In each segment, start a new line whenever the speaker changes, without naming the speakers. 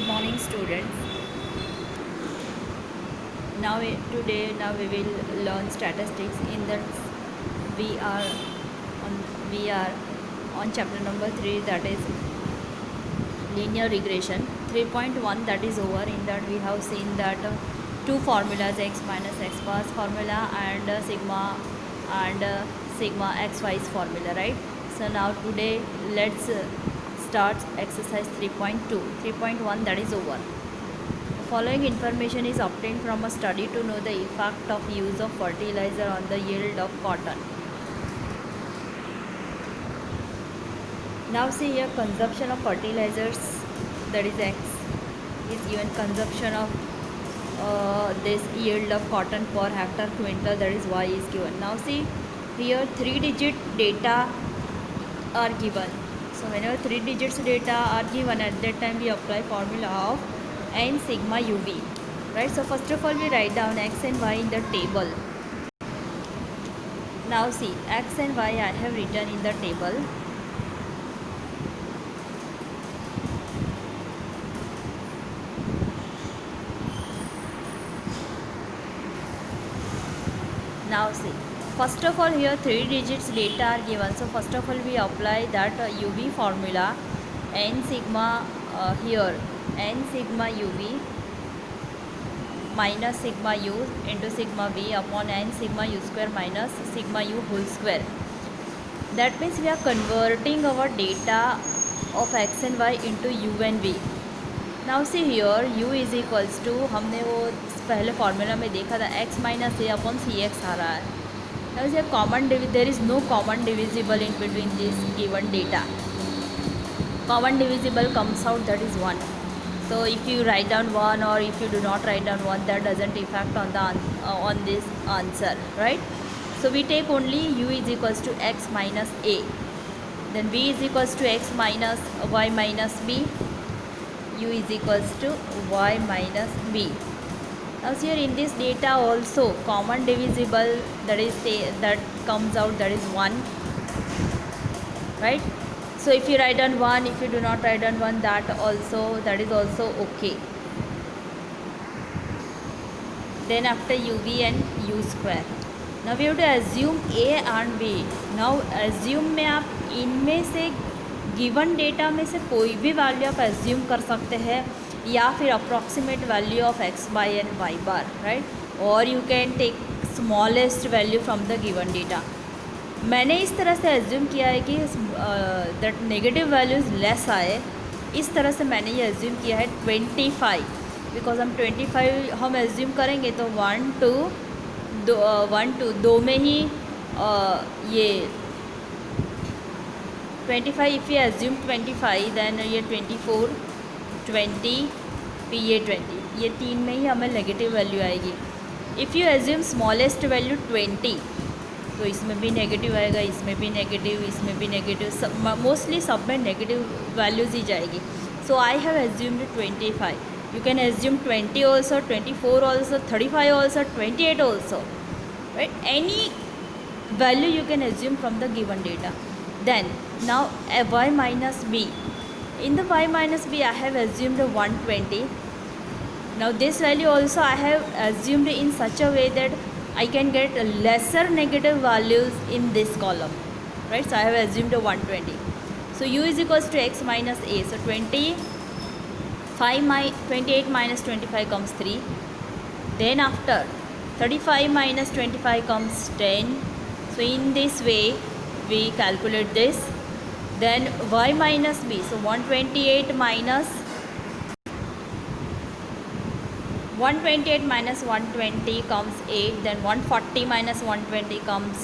Good morning, students. Today we will learn statistics. In that we are we are on chapter number 3, that is linear regression. 3.1, that is over. In that we have seen that two formulas, x minus x bars formula and sigma xy's formula, right? So now today let's start exercise 3.2. 3.1, that is over. The following information is obtained from a study to know the effect of use of fertilizer on the yield of cotton. Now see here, consumption of fertilizers, that is x, is given. Consumption of this yield of cotton per hectare quintal, that is y, is given. Now see here, 3-digit data are given. So whenever 3 digits data are given, at that time we apply formula of n sigma uv, right? So first of all we write down x and y in the table. Now see, x and y I have written in the table. Now see, first of all here 3 digits data are given. So first of all we apply that uv formula, n sigma here n sigma uv minus sigma u into sigma v upon n sigma u square minus sigma u whole square. That means we are converting our data of x and y into u and v. Now see here, u is equals to, हमने वो पहले formula में देखा था, x minus ए upon C x आ रहा है. Now see, there is no common divisible in between this given data. Common divisible comes out, that is 1. So if you write down 1 or if you do not write down 1, that doesn't affect on the on this answer, right? So we take only u is equals to x minus a, then v is equals to x minus y minus b, u is equals to y minus b. Now here in this data also common divisible, that comes out, that is 1, right? So if you write down 1, if you do not write down 1, that is also okay. Then after uv and u square, now we have to assume a and b. Now assume में आप इनमें से given data में से कोई भी value आप assume कर सकते हैं, या फिर approximate value of x by and Y bar, right? और you can take smallest value from the given data. मैंने इस तरह से एज्यूम किया है कि दैट नेगेटिव वैल्यूज़ लेस आए. इस तरह से मैंने ये एज्यूम किया है 25, बिकॉज हम 25 हम एज्यूम करेंगे तो 1 2 2 में ही ये 25, इफ़ यू एज्यूम 25 देन ये 24 20 फिर ये 20, ये 3 में ही हमें नेगेटिव वैल्यू आएगी. If you assume smallest value 20, तो इसमें भी नेगेटिव आएगा, इसमें भी नेगेटिव, इसमें भी नेगेटिव, मोस्टली सब में नेगेटिव वैल्यूज़ ही जाएगी. So I have assumed 25. You can assume 20 also, 24 also, 35 also, 28 also, right? Any value you can assume from the given data. Then now y minus b. In the y minus b I have assumed 120. Now this value also I have assumed in such a way that I can get lesser negative values in this column, right? So I have assumed 120. So u is equals to x minus a. So 28 minus 25 comes 3. Then after 35 minus 25 comes 10. So in this way we calculate this. Then y minus b, so 128 minus 120 comes 8. Then 140 minus 120 comes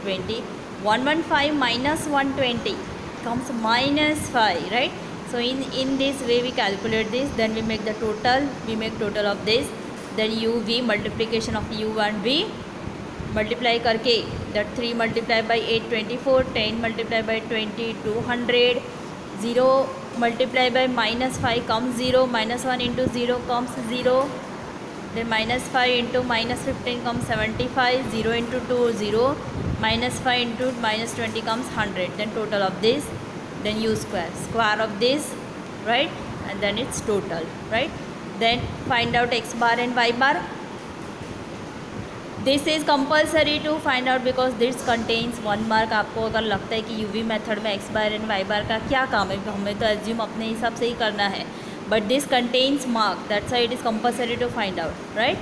20. 115 minus 120 comes minus 5, right? So in this way we calculate this. Then we make the total. We make total of this. Then u v, multiplication of u and v, multiply करके that 3 multiply by 8 24, 10 multiply by 20 200, 0 multiply by minus 5 comes 0, minus 1 into 0 comes 0, then minus 5 into minus 15 comes 75, 0 into 2 0, minus 5 into minus 20 comes 100. Then total of this, then u square, square of this, right? and then it's total, right? Then find out x bar and y bar. This is compulsory to find out because this contains 1 mark. आपको अगर लगता है कि UV method में X bar and Y bar का क्या काम है, हमें तो एज्यूम अपने हिसाब से ही करना है, but this contains mark, that's why it is compulsory to find out, right?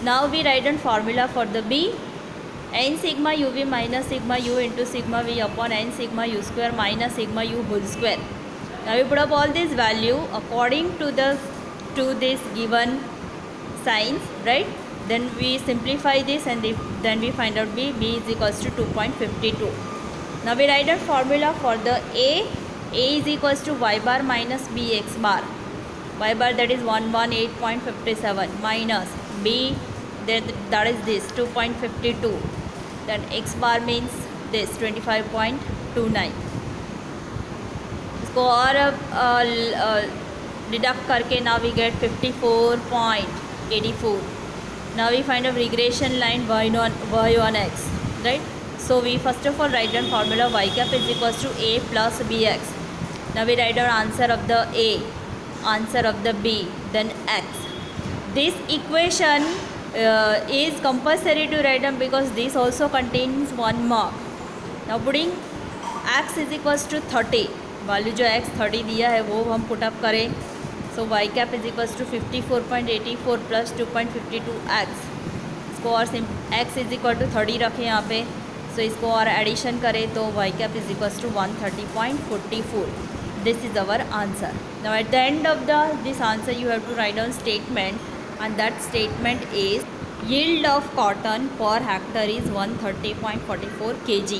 Now we write an formula for the B. N sigma U V minus sigma U into sigma V upon N sigma U square minus sigma U whole square. Now we put up all this value according to this given signs, right? Then we simplify this and then we find out b is equals to 2.52. Now we write a formula for the a is equals to y bar minus b x bar. Y bar, that is 118.57 minus b, that is this 2.52. Then x bar means this 25.29. इसको और deduct करके now we get 54.84. Now we find a regression line y on x, right? So we first of all write down formula y cap is equals to a plus bx. Now we write our answer of the a, answer of the b, then x. This equation is compulsory to write down because this also contains 1 mark. Now putting x is equals to 30, value जो x 30 दिया है वो हम put up करें. So y cap is equals to 54.84 plus 2.52 x. इसको और x is equal to 30 रखें यहाँ पे. सो इसको और एडिशन करें तो Y cap is equals to 130.44. This is our answer. Now at the end of this answer you have to write down statement and that statement is yield of cotton per hectare is 130.44 kg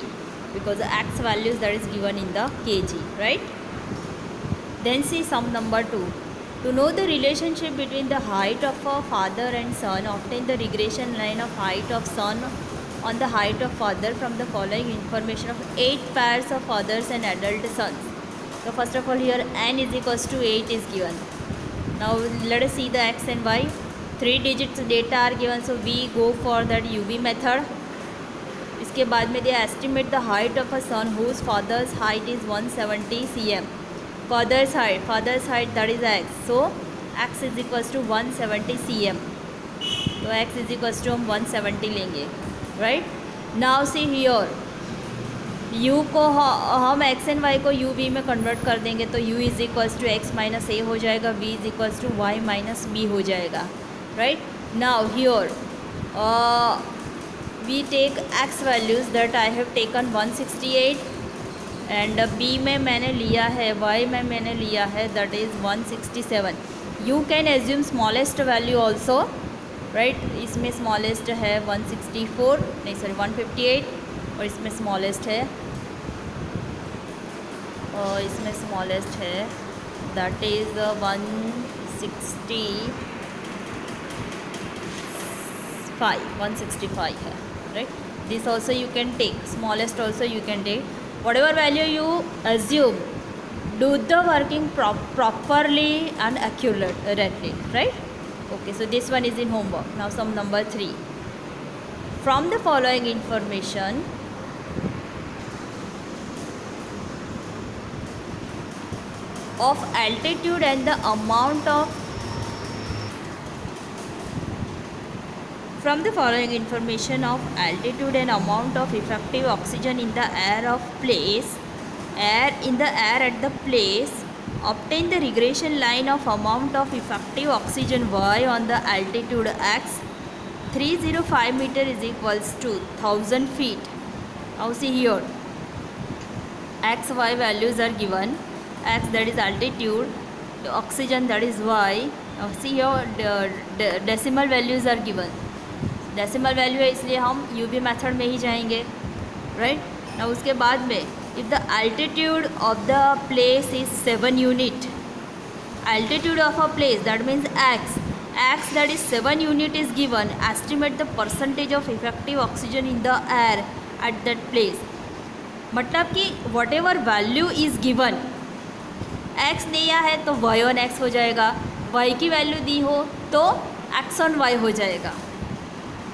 because the x values that is given in the kg, right? Then see sum number 2. To know the relationship between the height of a father and son, obtain the regression line of height of son on the height of father from the following information of 8 pairs of fathers and adult sons. So first of all here n is equals to 8 is given. Now let us see the x and y. 3 digits data are given, so we go for that UV method. इसके बाद में they estimate the height of a son whose father's height is 170 cm. Father's height that is x, so x is equals to 170 cm. तो x is equals to हम 170 लेंगे, right? Now see here, u को हम x and y को u v में convert कर देंगे तो u is equals to x minus a हो जाएगा, v is equals to y minus b हो जाएगा, right? Now here we take x values that I have taken 168 and b में मैंने लिया है, y में मैंने लिया है that is 167. You can assume smallest value also, right? इसमें smallest है 164 नहीं सॉरी 158 और इसमें smallest है that is 165 है, right? This also you can take, smallest also you can take, whatever value you assume, do the working properly and accurately, right? Okay, so this one is in homework. Now sum number 3. From the following information, of altitude and the amount of from the following information of altitude and amount of effective oxygen in the air in the air at the place, obtain the regression line of amount of effective oxygen y on the altitude x. 305 meter is equals to 1000 feet. Now see here, x y values are given. X that is altitude, the oxygen that is y. Now see here decimal values are given. Decimal value है इसलिए हम UV method में ही जाएंगे, right? ना उसके बाद में if the altitude of the place is 7 unit, altitude of a place that means x that is 7 unit is given, estimate the percentage of effective oxygen in the air at that place. मतलब कि what ever value is given, x दिया है तो y on x हो जाएगा, y की value दी हो तो x on y हो जाएगा.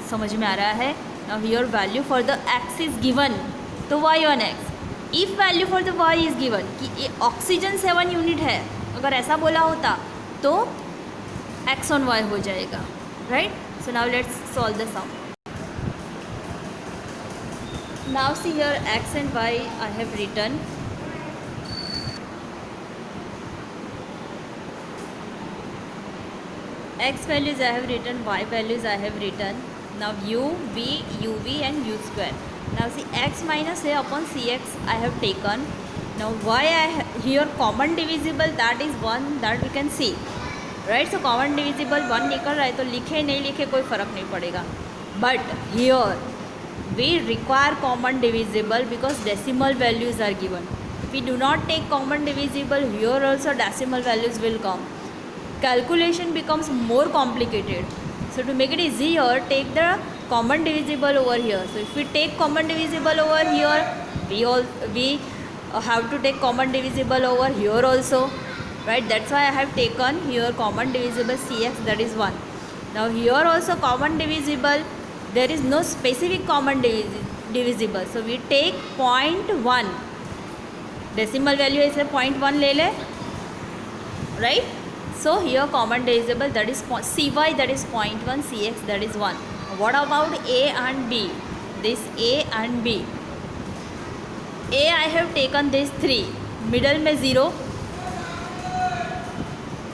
समझ में आ रहा है? Now here value for the x is given तो y on x. If value for the y is given कि ऑक्सीजन 7 यूनिट है, अगर ऐसा बोला होता तो x on y हो जाएगा, right. So now let's solve the sum. Now see here x and y I have written. X values I have written, y values I have written. Now u, v, uv and u square. Now see x minus a upon cx I have taken. Now y here common divisible, that is 1, that we can see, right. So common divisible 1 निकल रहा है तो लिखे नहीं लिखे कोई फ़र्क नहीं पड़ेगा. But here we require common divisible because decimal values are given. If we do not take common divisible, here also decimal values will come. Calculation becomes more complicated. So to make it easier, take the common divisible over here. So if we take common divisible over here, we have to take common divisible over here also, right. That's why I have taken here common divisible cx, that is 1. Now here also common divisible, there is no specific common divisible. So we take 0.1, decimal value is 0.1 ले ले, right. So here common divisible, that is cy, that is 0.1, cx, that is 1. What about a and b? This a and b. A I have taken this 3, middle में 0,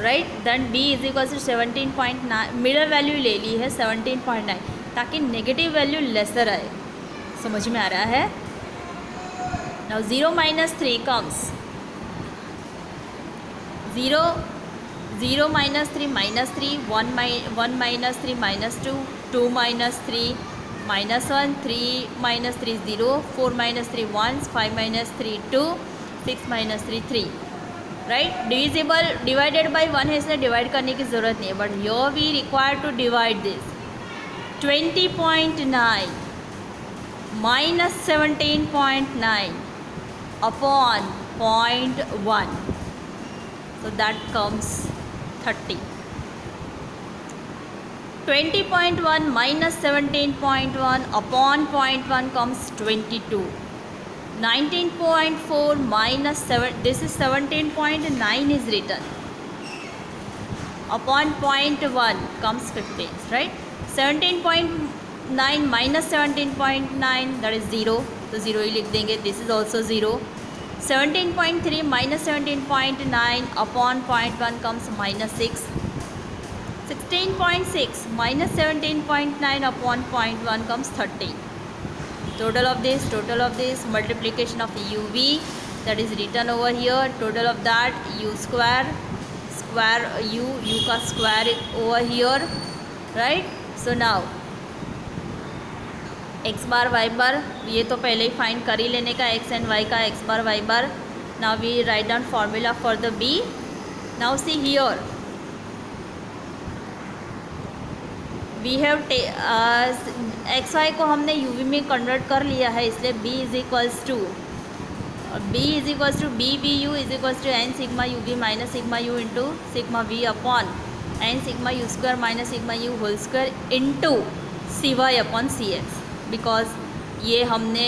right. Then b is equal to 17.9, middle value ले ली है 17.9 ताकि negative value laser आए. समझ में आ रहा है. Now 0 minus 3 comes 0, 0 minus 3 minus 3, 1 minus 3 minus 2, 2 minus 3 minus 1, 3 minus 3 0, 4 minus 3 1, 5 minus 3 2, 6 minus 3 3, right. Divisible divided by 1 है, इसलिए डिवाइड करने की ज़रूरत नहीं है. But here we require to divide this. 20.9 minus 17.9 upon 0.1. So that comes 30. 20.1 minus 17.1 upon 0.1 comes 22. 19.4 minus 7, this is 17.9 is written, upon 0.1 comes 15, right. 17.9 minus 17.9, that is 0, तो 0 ही लिख देंगे. This is also 0. 17.3 minus 17.9 upon 0.1 comes minus 6. 16.6 minus 17.9 upon 0.1 comes 30. Total of this multiplication of uv, that is written over here. Total of that u square u का square over here, right. So now x bar y bar, ये तो पहले ही find कर ही लेने का x and y का x bar y bar. Now we write down formula for the b. Now see here we have X Y को हमने you we में कन्वर्ट कर लिया है, इसलिए b is equals to B V U is equals to N sigma U V minus sigma U into sigma V upon N sigma U square minus sigma U whole square into C Y upon C X. Because ये हमने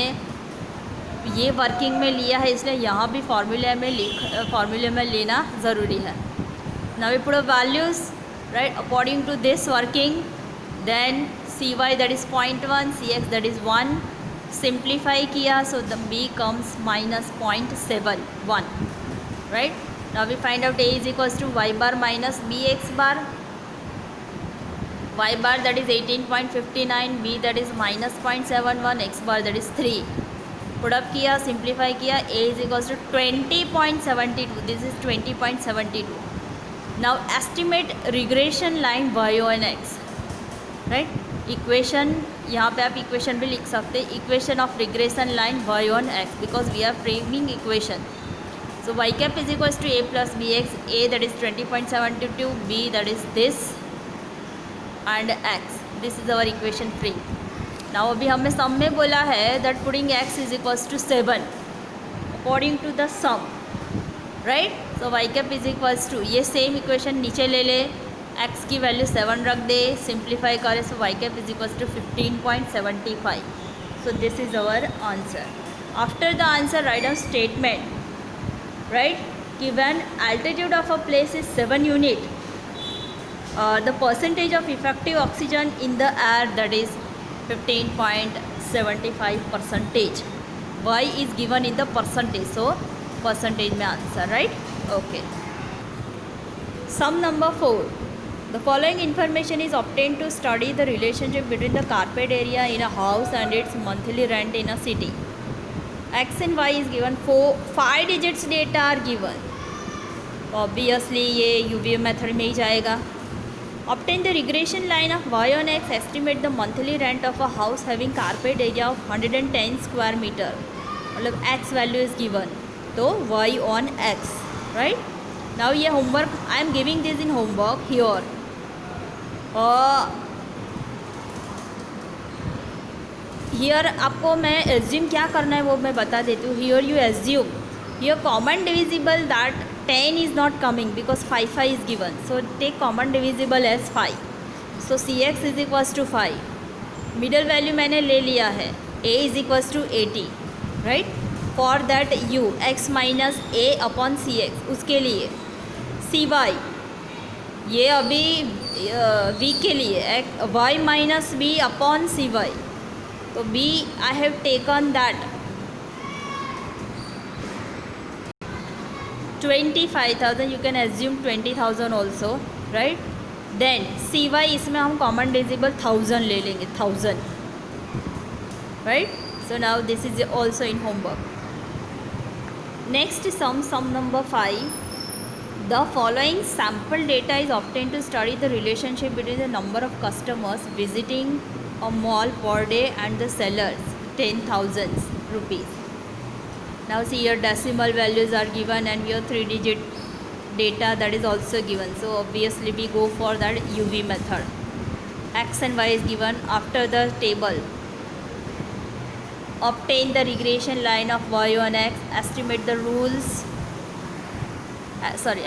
ये working में लिया है, इसलिए यहाँ भी फार्मूले में लेना ज़रूरी है. Now we put values, right, according to this working. Then cy that is 0.1, cx that is 1, simplify किया, so the b comes minus 0.71, right. Now we find out a is equals to y bar minus bx bar. Y bar that is 18.59, b that is minus 0.71, x bar that is 3. Put up किया, simplify किया, a is equals to 20.72. This is 20.72. Now estimate regression line y on x. Right. Equation यहाँ पे आप equation भी लिख सकते हैं, equation of regression line y on x, because we are framing equation. So y cap is equals to a plus B X, a that is 20.72, b that is this and x. This is our equation frame. Now अभी हमें sum में बोला है that putting x is equals to 7 according to the sum, right. So y cap is equals to, ये same equation नीचे ले ले, x की वैल्यू 7 रख दे, सिंप्लीफाई करें, so y cap is equals to 15.75. So this is our answer. After the answer write down statement, right, कि when altitude of a place is 7 unit, the percentage of effective oxygen in the air, that is 15.75%. Y is given in the percentage, so percentage में answer, right? Okay. Sum number 4. The following information is obtained to study the relationship between the carpet area in a house and its monthly rent in a city. X and Y is given. 5 digits data are given. Obviously ये UVM method में ही जाएगा. Obtain the regression line of Y on X. Estimate the monthly rent of a house having carpet area of 110 square meter. मतलब X value is given. तो Y on X, right? Now ये homework I am giving this in homework here. Here आपको मैं assume क्या करना है वो मैं बता देती हूँ. Here you assume here common divisible that 10 is not coming because 5 is given. So take common divisible as 5. So CX is equals to 5. Middle value मैंने ले लिया है. A is equals to 80, right. For that U X minus A upon CX, उसके लिए CY ये अभी V के लिए Y minus B upon CY. तो B I have taken that 25,000. You can assume 20,000 also, right? Then CY इसमें हम common divisible 1000 ले लेंगे. 1000, right? So now this is also in homework. Next sum number 5. The following sample data is obtained to study the relationship between the number of customers visiting a mall per day and the sellers 10,000 rupees. Now see here decimal values are given and here 3 digit data that is also given. So obviously we go for that UV method. X and Y is given after the table. Obtain the regression line of Y on X. Estimate the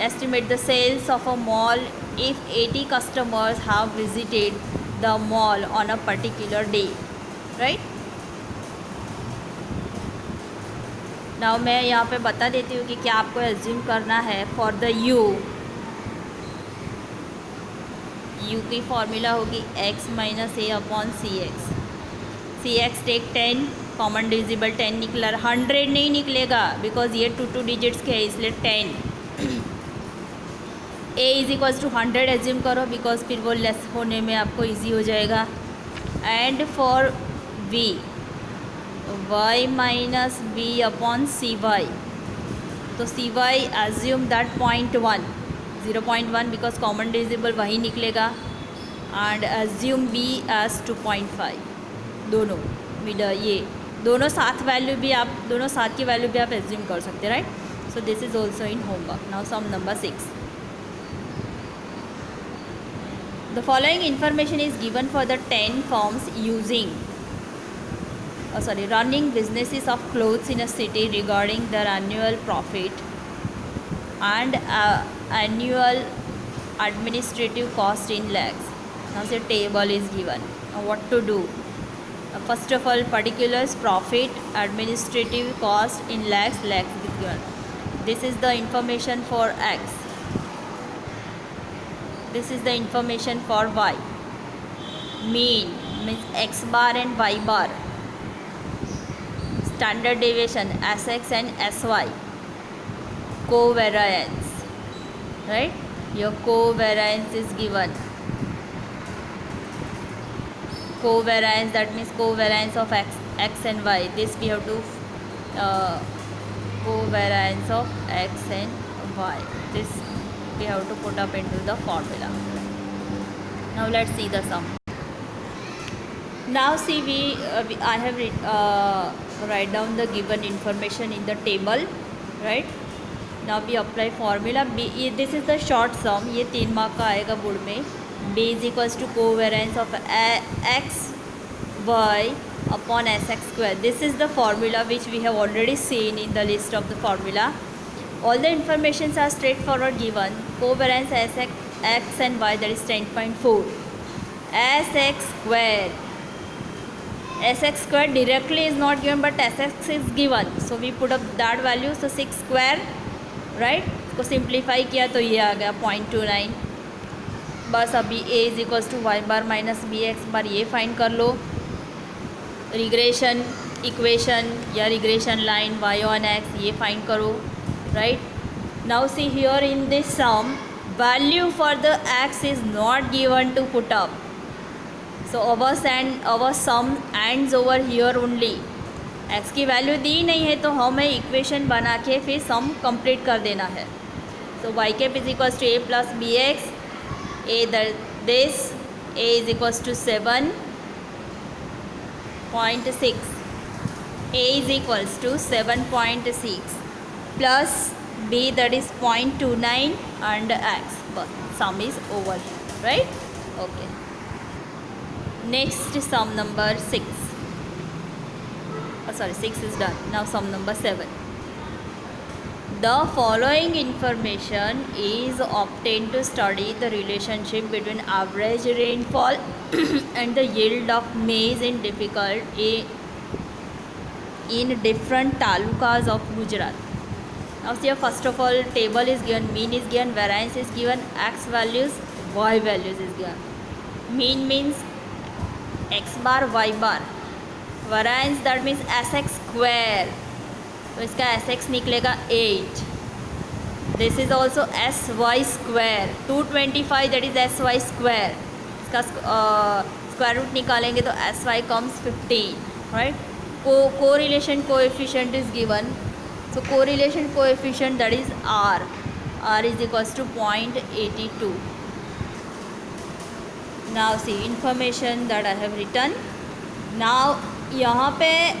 estimate the sales of a mall if 80 customers have visited the mall on a particular day, right? Now मैं यहाँ पे बता देती हूँ कि क्या आपको assume करना है. फॉर द U की फॉर्मूला होगी X minus A upon CX. CX take 10, common divisible 10 निकला. 100 नहीं निकलेगा बिकॉज ये 2 डिजिट्स के है, इसलिए 10. A is equals to 100 assume करो बिकॉज फिर वो लेस होने में आपको इजी हो जाएगा. And for V Y minus B upon CY. तो CY assume that 0.1 because common divisible वही निकलेगा. And assume B as 2.5. दोनों मिडल ये दोनों साथ की वैल्यू भी आप एज्यूम कर सकते हैं, right. So this is also in homework. Now sum number 6. The following information is given for the 10 firms running businesses of clothes in a city regarding their annual profit and annual administrative cost in lakhs. Now the table is given. Now what to do? First of all, particulars, profit, administrative cost in lakhs is given. This is the information for X. This is the information for Y. Mean means X bar and Y bar. Standard deviation SX and SY. Covariance, right? Your covariance is given. Covariance, that means covariance of X and Y. This we have to covariance of X and Y. This we have to put up into the formula. Now let's see the sum. Now see I have write down the given information in the table, right? Now we apply formula. This is the short sum. ये 3 mark का आएगा board में. B is equals to covariance of X Y upon Sx square. This is the formula which we have already seen in the list of the formula. All the informations are straightforward given. Covariance Sx X and Y, that is 10.4. Sx square directly is not given, but Sx is given, so we put up that value. So 6 square, right? को simplify किया तो ये आ गया 0.29। बस अभी a is equals to y bar minus b x bar ये find कर लो। रिग्रेशन इक्वेशन या regression line y on x ये फाइंड करो, right. Now see here in this sum value for the x is not given to put up, so our sum ends over here only। x की value दी नहीं है तो हमें equation बना के फिर सम कंप्लीट कर देना है। So y cap is equals to a plus B x, this a is equals to 7.6, a is equals to 7.6 plus b that is 0.29 and x, but sum is over here, right? Okay, next sum number 6, sorry 6 is done. Now sum number 7. The following information is obtained to study the relationship between average rainfall and the yield of maize in different talukas of Gujarat. Now see, first of all, table is given, mean is given, variance is given, x values, y values is given. Mean means x bar, y bar. Variance that means sx square, तो इसका sx निकलेगा 8. This is also sy square 225, that is sy square. इसका square root निकालेंगे तो sy comes 15, right. Correlation coefficient is given, so correlation coefficient that is r is equals to 0.82। Now see information that I have written. Now यहाँ पे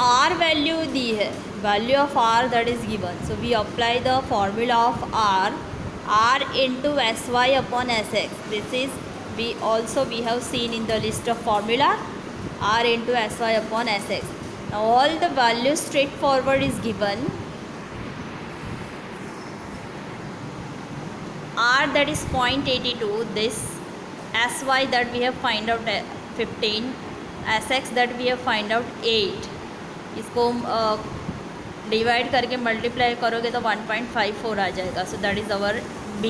r value दी है, value of r that is given, so we apply the formula of r into s y upon s x. This is we have seen in the list of formula r into s y upon s x. Now all the value straight forward is given, r that is 0.82, this sy that we have find out 15, sx that we have find out 8, इसको divide करके multiply करोगे तो 1.54 आ जाएगा, so that is our b।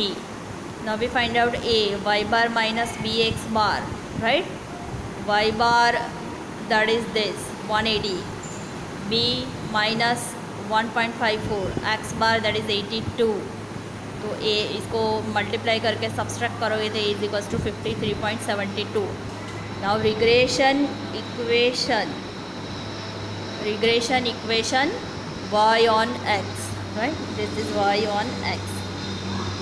Now we find out a, y bar minus b x bar, right. y bar that is this 180, b minus 1.54, x bar that is 82, तो a इसको multiply करके subtract करोगे तो a is equals to 53.72। Now regression equation y on x, right? This is y on x.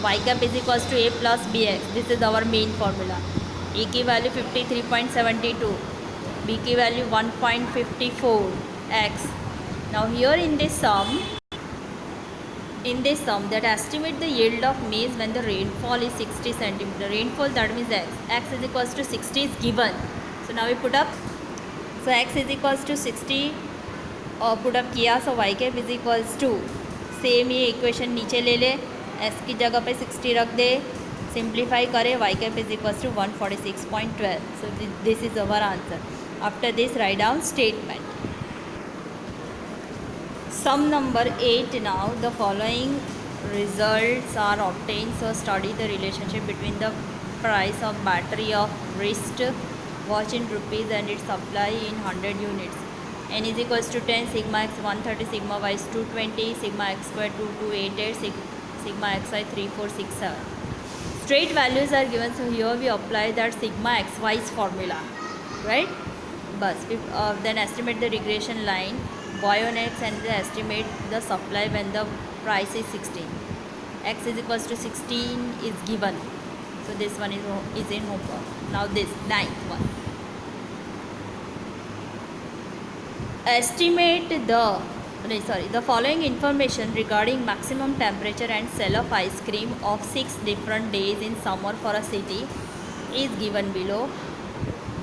y cap is equals to a plus bx. This is our main formula. a की value 53.72, b की value 1.54, x. Now here in this sum that estimate the yield of maize when the rainfall is 60 centimeter. Rainfall that means x is equals to 60 is given. So now we put up, so x is equals to 60 और put up किया, so y cap is equals to, same ये equation नीचे ले ले, s की जगह पे 60 रख दे, सिंप्लीफाई करें, y cap is equals to 146.12। So this is our answer. After this write down statement. Sum number 8 now, the following results are obtain, so study the relationship between the price of battery of wrist watch in rupees and its supply in 100 units. n is equals to 10, sigma x 130, sigma y is 220, sigma x square 2288, sigma xy 3467. Straight values are given, so here we apply that sigma xy's formula, right? Bus then estimate the regression line y on x and estimate the supply when the price is 16. X is equals to 16 is given, so this one is in homework. Now this 9th one. Estimate the following information regarding maximum temperature and sale of ice cream of 6 different days in summer for a city is given below.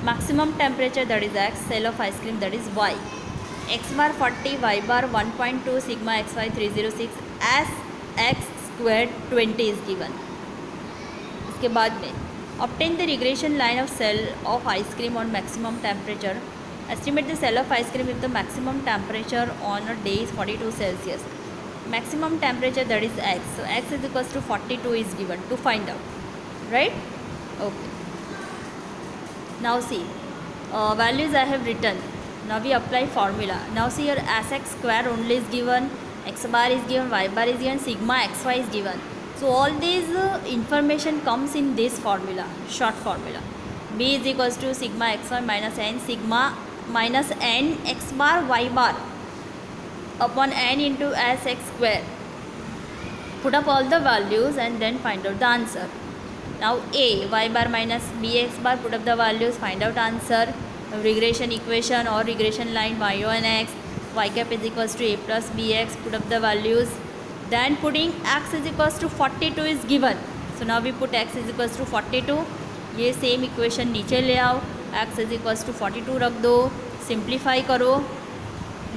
Maximum temperature that is x, sale of ice cream that is y. X bar 40, y bar 1.2, sigma xy 306, as x squared 20 is given. इसके बाद में obtain the regression line of sale of ice cream on maximum temperature. Estimate the sale of ice cream if the maximum temperature on a day is 42 Celsius. maximum temperature, that is x. So x is equals to 42 is given to find out, right? Okay. Now see, values I have written. Now we apply formula. Now see, here sx square only is given, x bar is given, y bar is given, sigma xy is given. So all these information comes in this formula, short formula. B is equals to sigma xy minus n sigma minus n x bar y bar upon n into sx square. Put up all the values and then find out the answer. Now a, y bar minus bx bar, put up the values, find out answer. Regression equation or regression line y1 x, y cap is equals to a plus bx, put up the values. Then putting x is equals to 42 is given. So now we put x is equals to 42. ये same equation नीचे ले आओ, x is equals to 42 रख दो, simplify करो.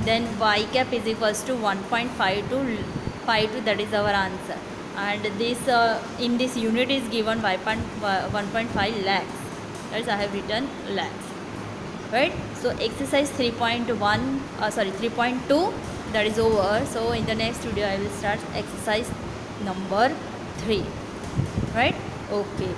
Then y cap is equals to 1.52, that is our answer. And this in this unit is given 1.5 lakhs. That's I have written lakhs, right? So exercise 3.2 that is over. So in the next video I will start exercise number 3, right? Okay.